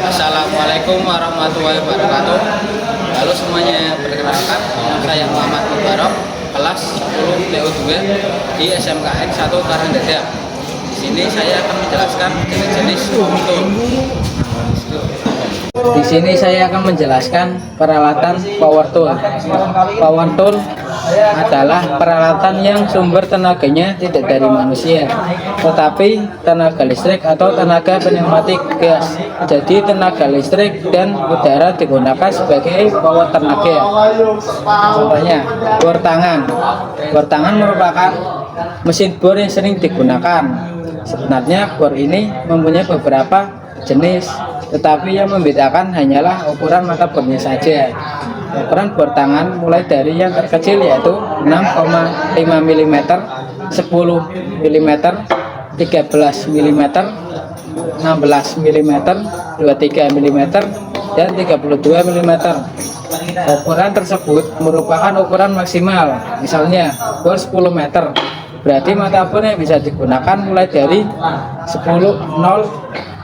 Assalamualaikum warahmatullahi wabarakatuh. Halo semuanya, perkenalkan nama saya Muhammad Mubarok, kelas 10 TO2 di SMKN 1 Karangdada. Di sini saya akan menjelaskan jenis-jenis power tool. Di sini saya akan menjelaskan peralatan power tool. Power tool adalah peralatan yang sumber tenaganya tidak dari manusia, tetapi tenaga listrik atau tenaga pneumatik gas. Jadi tenaga listrik dan udara digunakan sebagai power tenaga. Contohnya bor tangan. Bor tangan merupakan mesin bor yang sering digunakan. Sebenarnya bor ini mempunyai beberapa jenis, tetapi yang membedakan hanyalah ukuran mata bornya saja. Ukuran bor tangan mulai dari yang terkecil yaitu 6,5 mm, 10 mm, 13 mm, 16 mm, 23 mm, dan 32 mm. Ukuran tersebut merupakan ukuran maksimal. Misalnya bor 10 meter, berarti mata bor yang bisa digunakan mulai dari 0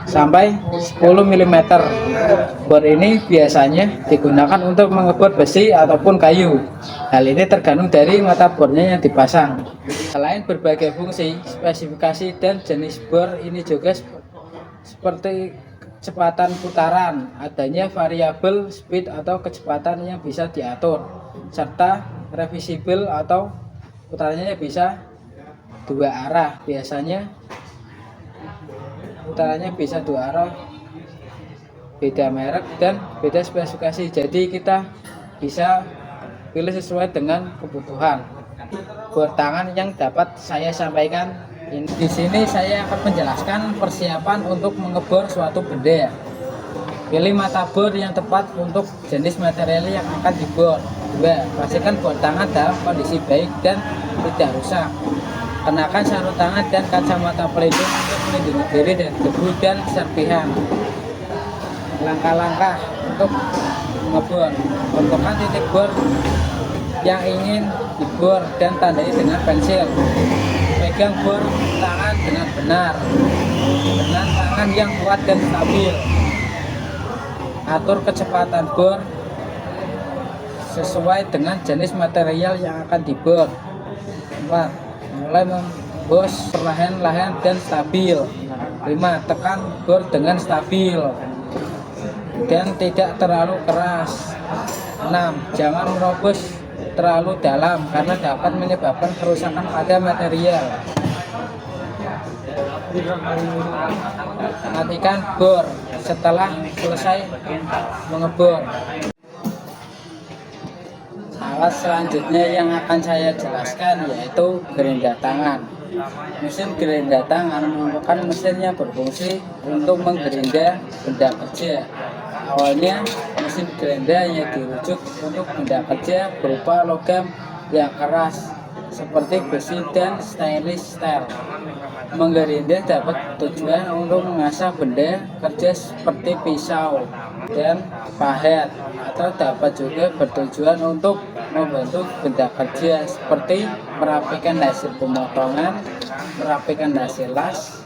sampai 10 mm. Bor ini biasanya digunakan untuk mengebor besi ataupun kayu. Hal ini tergantung dari mata bornya yang dipasang. Selain berbagai fungsi, spesifikasi dan jenis bor ini juga seperti kecepatan putaran, adanya variabel speed atau kecepatan yang bisa diatur, serta reversible atau putarannya bisa dua arah. Biasanya putarannya bisa dua arah, beda merek dan beda spesifikasi, jadi kita bisa pilih sesuai dengan kebutuhan. Bor tangan yang dapat saya sampaikan di sini, saya akan menjelaskan persiapan untuk mengebor suatu benda. Pilih mata bor yang tepat untuk jenis material yang akan dibor. 2. Pastikan bor tangan dalam kondisi baik dan tidak rusak. Kenakan sarung tangan dan kacamata pelindung untuk melindungi diri dari debu dan serpihan. Langkah-langkah untuk mengebor: tentukan titik bor yang ingin dibor dan tandai dengan pensil. Pegang bor tangan dengan benar dengan tangan yang kuat dan stabil. Atur kecepatan bor sesuai dengan jenis material yang akan dibor. 4. Mulai membos perlahan-lahan dan stabil. 5. Tekan bor dengan stabil dan tidak terlalu keras. 6. Jangan merobos terlalu dalam karena dapat menyebabkan kerusakan pada material. Matikan bor setelah selesai mengebor. Alat selanjutnya yang akan saya jelaskan yaitu gerinda tangan. Mesin gerinda tangan merupakan mesin yang berfungsi untuk menggerinda benda kerja. Awalnya mesin gerinda yang dirujuk untuk benda kerja berupa logam yang keras seperti besi dan stainless steel. Menggerinda dapat tujuan untuk mengasah benda kerja seperti pisau dan pahat, atau dapat juga bertujuan untuk membentuk benda kerja seperti merapikan hasil pemotongan, merapikan hasil las,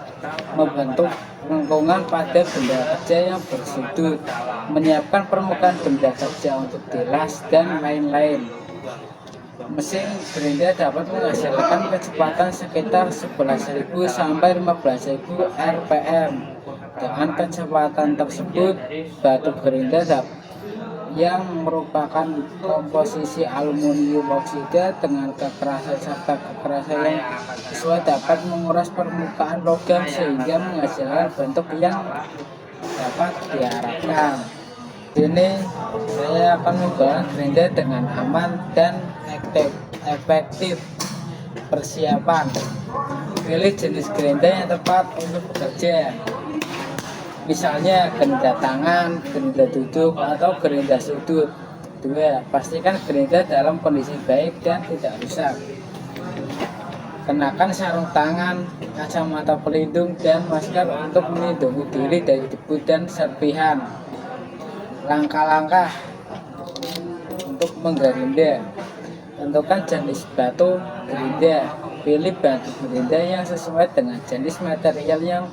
membentuk lengkungan pada benda kerja yang bersudut, menyiapkan permukaan benda kerja untuk dilas, dan lain-lain. Mesin gerinda dapat menghasilkan kecepatan sekitar 11.000 sampai 15.000 rpm. Dengan kecepatan tersebut, batu gerinda yang merupakan komposisi aluminium oksida dengan kekerasan serta kekerasan yang sesuai dapat menguras permukaan logam sehingga menghasilkan bentuk yang dapat diharapkan. Ini saya akan membawa gerinda dengan aman dan efektif. Persiapan: pilih jenis gerinda yang tepat untuk bekerja, misalnya gerinda tangan, gerinda duduk, atau gerinda sudut. 2. Pastikan gerinda dalam kondisi baik dan tidak rusak. Kenakan sarung tangan, kacamata pelindung, dan masker untuk melindungi diri dari debu dan serpihan. Langkah-langkah untuk menggerinda: tentukan jenis batu gerinda. Pilih batu gerinda yang sesuai dengan jenis material yang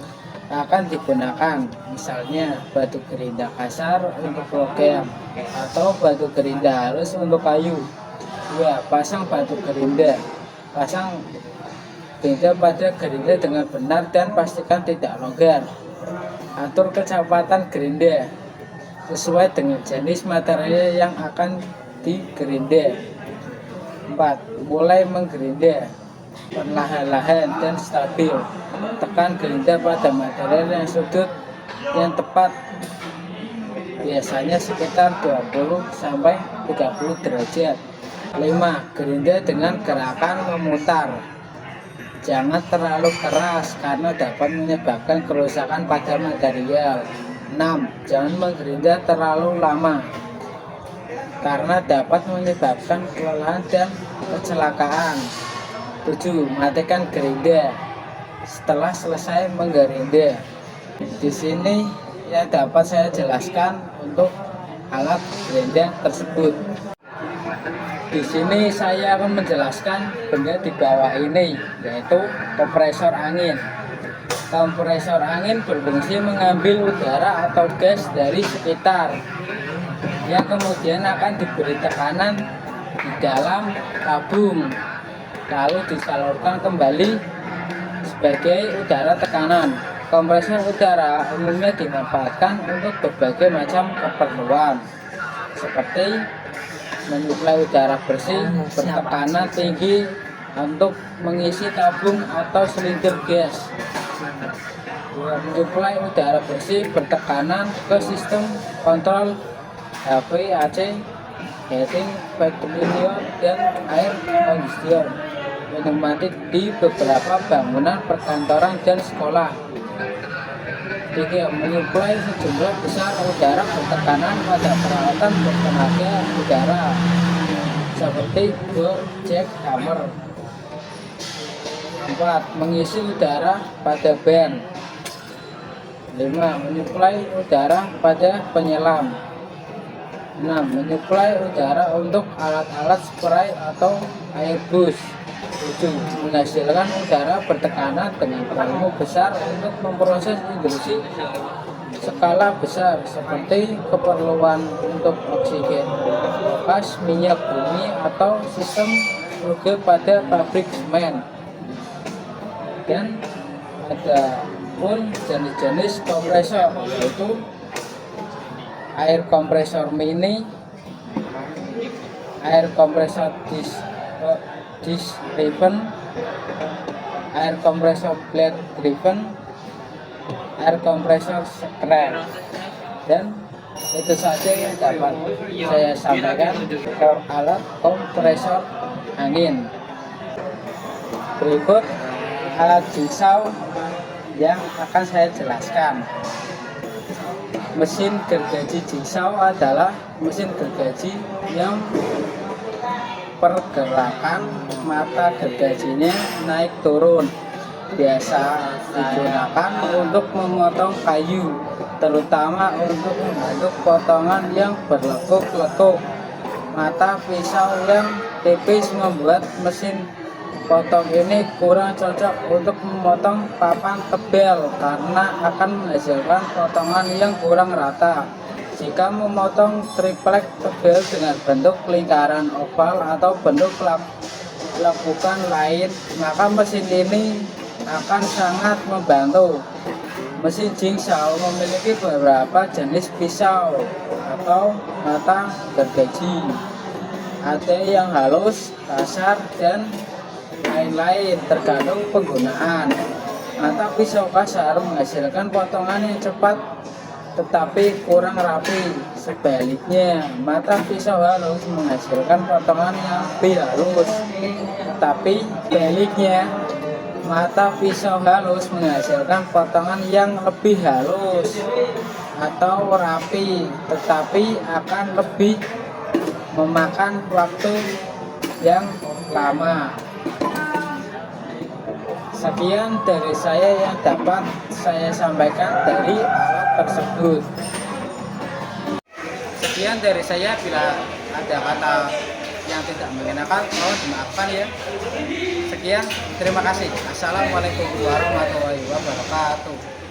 akan digunakan, misalnya batu gerinda kasar untuk logam atau batu gerinda halus untuk kayu. 2. Pasang batu gerinda. Pasang gerinda pada gerinda dengan benar dan pastikan tidak longgar. Atur kecepatan gerinda sesuai dengan jenis material yang akan digerinda. 4. Mulai menggerinda perlahan-lahan dan stabil. Tekan gerinda pada material yang sudut yang tepat, biasanya sekitar 20-30 derajat. 5. Gerinda dengan gerakan memutar. Jangan terlalu keras karena dapat menyebabkan kerusakan pada material. 6. Jangan menggerinda terlalu lama karena dapat menyebabkan kelelahan dan kecelakaan. 7. Matikan gerinda setelah selesai menggerinda. Di sini yang dapat saya jelaskan untuk alat gerinda tersebut. Di sini saya akan menjelaskan benda di bawah ini, yaitu kompresor angin. Kompresor angin berfungsi mengambil udara atau gas dari sekitar yang kemudian akan diberi tekanan di dalam tabung, lalu disalurkan kembali sebagai udara tekanan. Kompresor udara umumnya dimanfaatkan untuk berbagai macam keperluan, seperti menyuplai udara bersih bertekanan tinggi untuk mengisi tabung atau silinder gas, menyuplai udara bersih bertekanan ke sistem kontrol HVAC, heating, ventilator, dan air conditioner, pneumatik di beberapa bangunan perkantoran dan sekolah. 3. Menyuplai sejumlah besar udara bertekanan pada peralatan bertenaga udara seperti door, jackhammer. 4. Mengisi udara pada ban. 5. Menyuplai udara pada penyelam. 6. Menyuplai udara untuk alat-alat spray atau airbus. 7. Menghasilkan udara bertekanan dengan volume besar untuk memproses industri skala besar seperti keperluan untuk oksigen, gas, minyak bumi, atau sistem juga pada pabrik semen. Dan ada pun jenis-jenis kompresor, yaitu air kompresor mini, air kompresor disc driven, air kompresor blade driven, air kompresor screen. Dan itu saja yang dapat saya sampaikan ke alat kompresor angin. Berikut alat jigsaw yang akan saya jelaskan. Mesin gergaji jigsaw adalah mesin gergaji yang pergerakan mata gergajinya naik turun, biasa digunakan untuk memotong kayu, terutama untuk membentuk potongan yang berlekuk-lekuk. Mata pisau yang tipis membuat mesin potong ini kurang cocok untuk memotong papan tebal karena akan menghasilkan potongan yang kurang rata. Jika memotong triplek tebal dengan bentuk lingkaran oval atau bentuk lekukan lain, maka mesin ini akan sangat membantu. Mesin jigsaw memiliki beberapa jenis pisau atau mata gergaji. Ada yang halus, kasar, dan lain-lain tergantung penggunaan. Mata pisau kasar menghasilkan potongan yang cepat tetapi kurang rapi. Sebaliknya, mata pisau halus menghasilkan potongan yang lebih halus. Tetapi sebaliknya, mata pisau halus menghasilkan potongan yang lebih halus atau rapi, tetapi akan lebih memakan waktu yang lama. Sekian dari saya yang dapat saya sampaikan dari alat tersebut. Sekian dari saya, bila ada kata yang tidak mengenakan mohon dimaafkan ya. Sekian, terima kasih. Assalamualaikum warahmatullahi wabarakatuh.